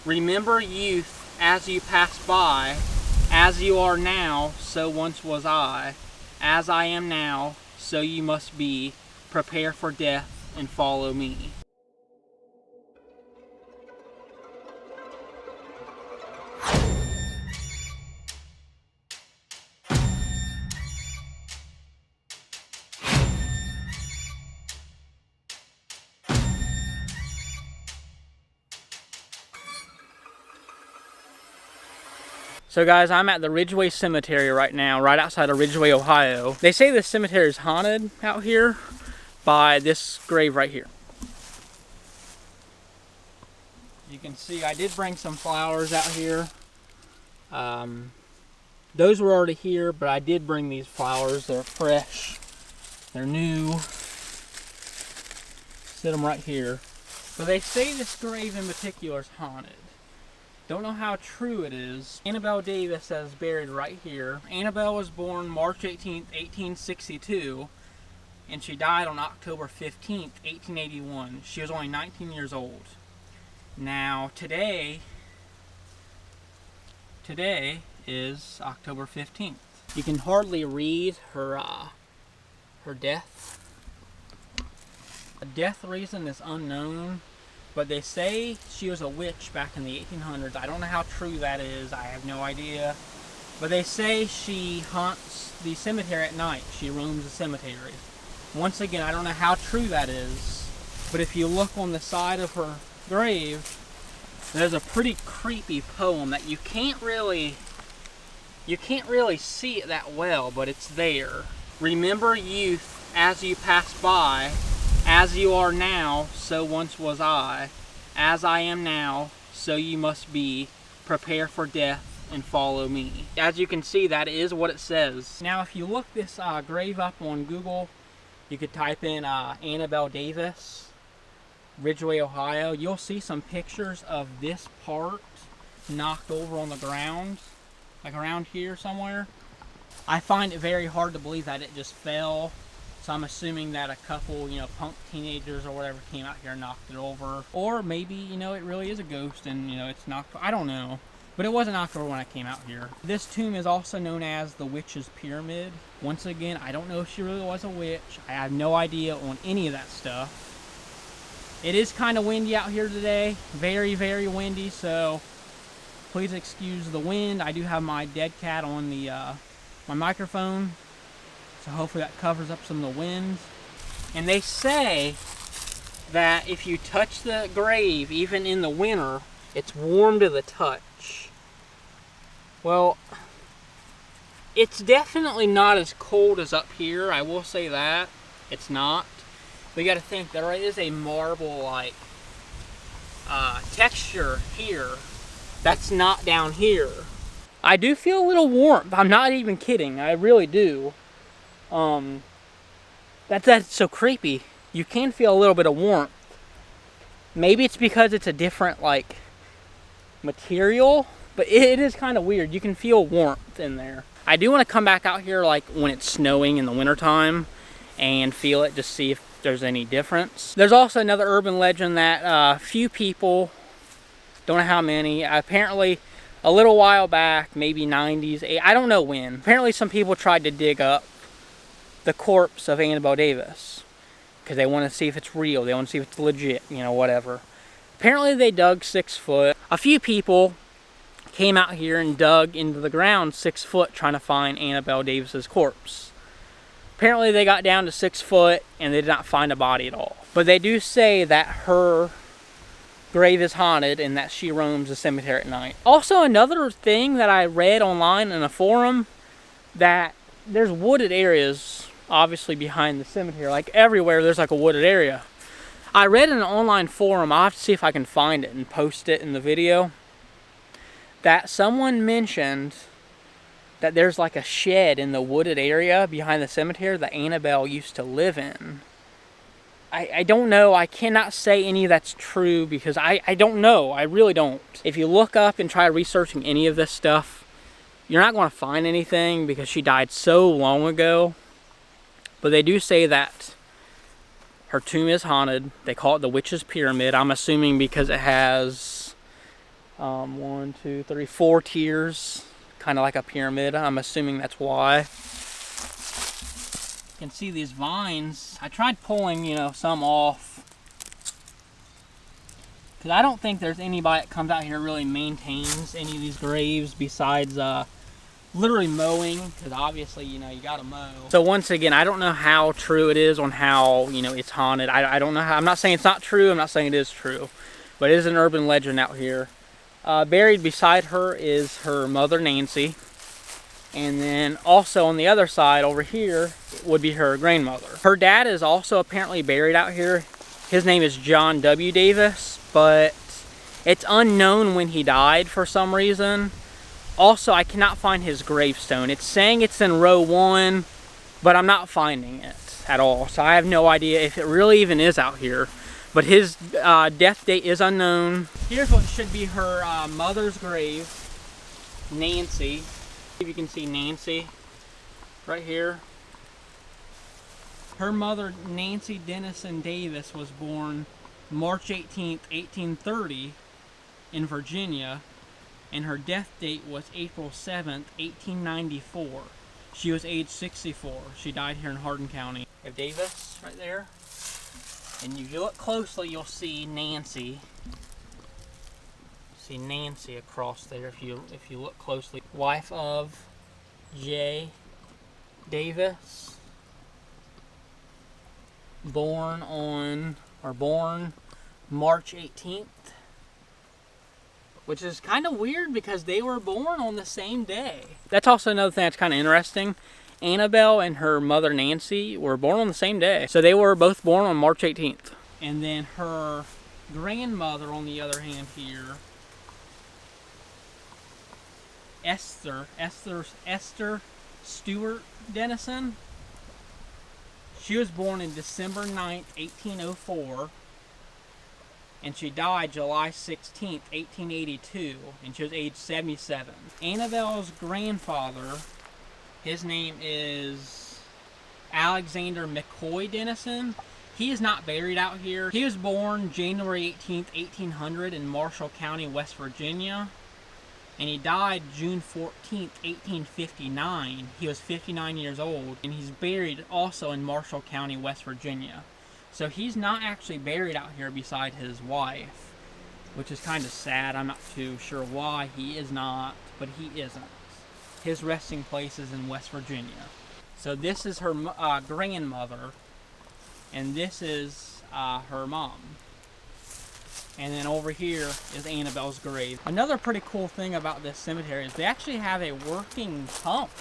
Remember youth as you pass by. As you are now, so once was I. As I am now, so you must be. Prepare for death and follow me. So guys, I'm at the Ridgeway Cemetery right now, right outside of Ridgeway, Ohio. They say this cemetery is haunted out here by this grave right here. You can see I did bring some flowers out here. Those were already here, but I did bring these flowers. They're fresh, they're new. Sit them right here. But they say this grave in particular is haunted. Don't know how true it is. Annabelle Davis is buried right here. Annabelle was born March 18th, 1862, and she died on October 15th, 1881. She was only 19 years old. Now, today is October 15th. You can hardly read her death. The death reason is unknown. But they say she was a witch back in the 1800s. I don't know how true that is. I have no idea. But they say she haunts the cemetery at night. She roams the cemetery. Once again, I don't know how true that is. But if you look on the side of her grave, there's a pretty creepy poem that you can't really see it that well, but it's there. Remember youth as you pass by. As you are now, so once was I. As I am now, so you must be. Prepare for death and follow me. As you can see, that is what it says. Now, if you look this grave up on Google, you could type in Annabelle Davis, Ridgeway, Ohio. You'll see some pictures of this part knocked over on the ground, like around here somewhere. I find it very hard to believe that it just fell. So I'm assuming that a couple, punk teenagers or whatever came out here and knocked it over. Or maybe, it really is a ghost and, it's knocked, I don't know. But it wasn't knocked over when I came out here. This tomb is also known as the Witch's Pyramid. Once again, I don't know if she really was a witch. I have no idea on any of that stuff. It is kind of windy out here today. Very, very windy, so please excuse the wind. I do have my dead cat on the my microphone. So hopefully that covers up some of the wind. And they say that if you touch the grave, even in the winter, it's warm to the touch. Well, it's definitely not as cold as up here. I will say that. It's not. But you got to think, there is a marble-like texture here that's not down here. I do feel a little warmth. I'm not even kidding. I really do. That's so creepy. You can feel a little bit of warmth. Maybe it's because it's a different material, but it is kind of weird. You can feel warmth in there. I do want to come back out here when it's snowing in the wintertime and feel it, just see if there's any difference. There's also another urban legend that few people, don't know how many, apparently a little while back, maybe 90s, I don't know when, apparently some people tried to dig up the corpse of Annabelle Davis because they want to see if it's real, they want to see if it's legit, whatever. Apparently they dug 6 foot. A few people came out here and dug into the ground 6 foot trying to find Annabelle Davis's corpse. Apparently they got down to 6 foot and they did not find a body at all. But they do say that her grave is haunted and that she roams the cemetery at night. Also, another thing that I read online in a forum, that there's wooded areas obviously behind the cemetery. Like everywhere there's a wooded area. I read in an online forum, I'll have to see if I can find it and post it in the video, that someone mentioned that there's a shed in the wooded area behind the cemetery that Annabelle used to live in. I don't know. I cannot say any of that's true because I don't know. I really don't. If you look up and try researching any of this stuff, you're not going to find anything because she died so long ago. But they do say that her tomb is haunted. They call it the Witch's Pyramid. I'm assuming because it has One, two, three, 4 tiers, kind of like a pyramid. I'm assuming that's why. You can see these vines. I tried pulling, some off, because I don't think there's anybody that comes out here really maintains any of these graves besides literally mowing, because obviously, you gotta mow. So once again, I don't know how true it is on how, it's haunted. I don't know how. I'm not saying it's not true. I'm not saying it is true, but it is an urban legend out here. Buried beside her is her mother, Nancy. And then also on the other side over here would be her grandmother. Her dad is also apparently buried out here. His name is John W. Davis, but it's unknown when he died for some reason. Also, I cannot find his gravestone. It's saying it's in row 1, but I'm not finding it at all. So I have no idea if it really even is out here. But his death date is unknown. Here's what should be her mother's grave, Nancy. If you can see Nancy right here. Her mother, Nancy Dennison Davis, was born March 18th, 1830 in Virginia, and her death date was April 7th, 1894. She was age 64. She died here in Hardin County. We have Davis right there. And if you look closely, you'll see Nancy. See Nancy across there if you look closely. Wife of J. Davis. Born March 18th. Which is kind of weird because they were born on the same day. That's also another thing that's kind of interesting. Annabelle and her mother Nancy were born on the same day. So they were both born on March 18th. And then her grandmother, on the other hand here, Esther Stewart Dennison. She was born in December 9th, 1804. And she died July 16th, 1882. And she was age 77. Annabelle's grandfather, his name is Alexander McCoy Dennison. He is not buried out here. He was born January 18th, 1800 in Marshall County, West Virginia. And he died June 14th, 1859. He was 59 years old. And he's buried also in Marshall County, West Virginia. So he's not actually buried out here beside his wife, which is kind of sad. I'm not too sure why he is not, but he isn't. His resting place is in West Virginia. So this is her grandmother, and this is her mom. And then over here is Annabelle's grave. Another pretty cool thing about this cemetery is they actually have a working pump.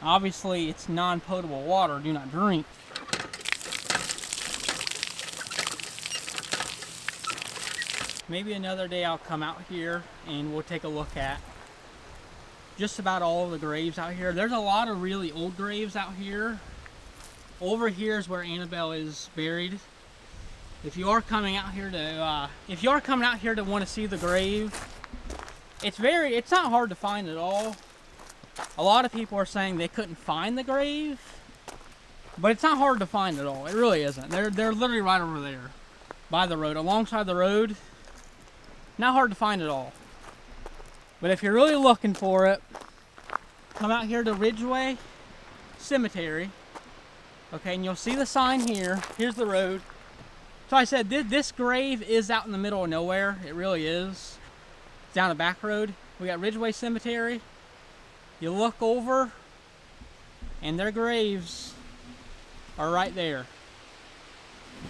Obviously, it's non-potable water. Do not drink. Maybe another day I'll come out here and we'll take a look at just about all of the graves out here. There's a lot of really old graves out here. Over here is where Annabelle is buried. If you are coming out here to want to see the grave, it's not hard to find at all. A lot of people are saying they couldn't find the grave, but it's not hard to find at all. It really isn't. They're literally right over there by the road, alongside the road. Not hard to find at all. But if you're really looking for it, come out here to Ridgeway Cemetery. Okay, and you'll see the sign here. Here's the road. So I said this grave is out in the middle of nowhere. It really is. It's down a back road. We got Ridgeway Cemetery. You look over, and their graves are right there.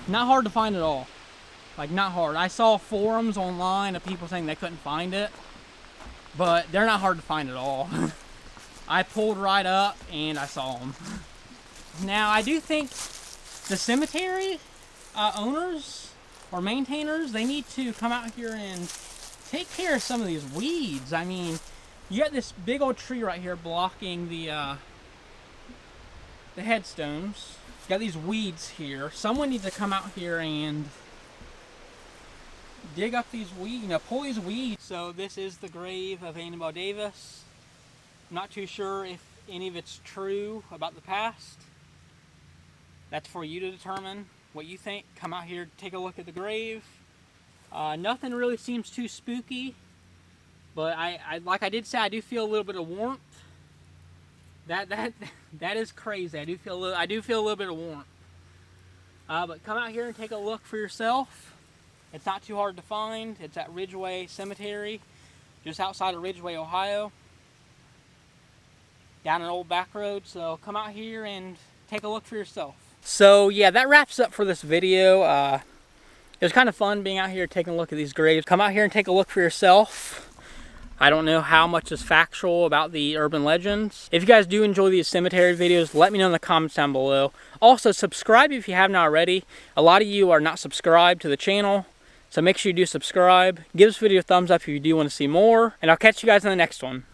Not hard to find at all. Like, not hard. I saw forums online of people saying they couldn't find it, but they're not hard to find at all. I pulled right up and I saw them. Now, I do think the cemetery owners or maintainers, they need to come out here and take care of some of these weeds. I mean, you got this big old tree right here blocking the headstones. You got these weeds here. Someone needs to come out here and dig up these weeds, pull these weeds. So this is the grave of Annabelle Davis. I'm not too sure if any of it's true about the past. That's for you to determine what you think. Come out here, take a look at the grave. Nothing really seems too spooky, but like I did say, I do feel a little bit of warmth. That is crazy. I do feel a little bit of warmth. But come out here and take a look for yourself. It's not too hard to find. It's at Ridgeway Cemetery, just outside of Ridgeway, Ohio, down an old back road. So come out here and take a look for yourself. So yeah, that wraps up for this video. It was kind of fun being out here taking a look at these graves. Come out here and take a look for yourself. I don't know how much is factual about the urban legends. If you guys do enjoy these cemetery videos, let me know in the comments down below. Also, subscribe if you haven't already. A lot of you are not subscribed to the channel, so make sure you do subscribe. Give this video a thumbs up if you do want to see more, and I'll catch you guys in the next one.